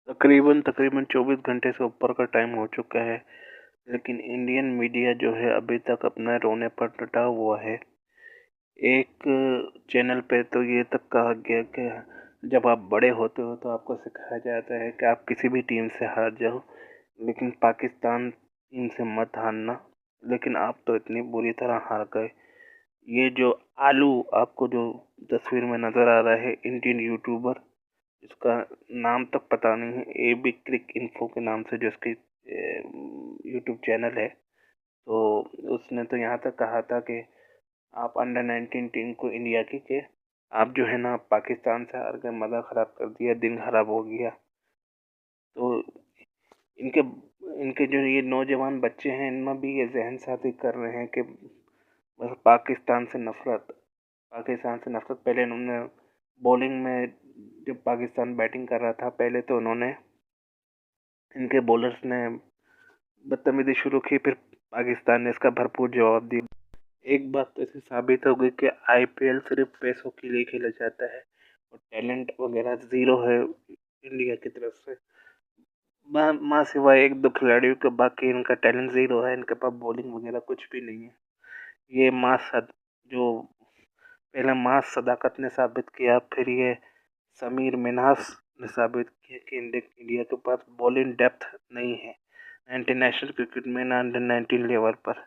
तकरीबन तकरीबन 24 घंटे से ऊपर का टाइम हो चुका है, लेकिन इंडियन मीडिया जो है अभी तक अपना रोने पर डटा हुआ है। एक चैनल पे तो ये तक कहा गया कि जब आप बड़े होते हो तो आपको सिखाया जाता है कि आप किसी भी टीम से हार जाओ, लेकिन पाकिस्तान टीम से मत हारना। लेकिन आप तो इतनी बुरी तरह हार गए। ये जो आलू आपको जो तस्वीर में नज़र आ रहा है, इंडियन यूट्यूबर, इसका नाम तक पता नहीं है, ए बी क्रिक इन्फो के नाम से जो इसकी यूट्यूब चैनल है। तो उसने तो यहाँ तक कहा था कि आप अंडर 19 टीम को इंडिया की के आप जो है ना पाकिस्तान से हार गए, मज़ा ख़राब कर दिया, दिन ख़राब हो गया। तो इनके इनके जो ये नौजवान बच्चे हैं, इनमें भी ये जहन साजी कर रहे हैं कि बस पाकिस्तान से नफरत। पहले इन्होंने बॉलिंग में, जब पाकिस्तान बैटिंग कर रहा था पहले, तो उन्होंने इनके बॉलर्स ने बदतमीजी शुरू की, फिर पाकिस्तान ने इसका भरपूर जवाब दिया। एक बात तो इसे साबित हो गई कि आईपीएल सिर्फ पैसों के लिए खेला जाता है और टैलेंट वगैरह ज़ीरो है इंडिया की तरफ से। माँ सिवाय एक दो खिलाड़ियों के, बाकी इनका टैलेंट ज़ीरो है। इनके पास बॉलिंग वगैरह कुछ भी नहीं है। ये जो पहले माँ सदाकत ने साबित किया, फिर ये समीर मिन्हास ने साबित किया कि इंडिया के पास बॉलिंग डेप्थ नहीं है इंटरनेशनल क्रिकेट में, ना अंडर 19 लेवल पर।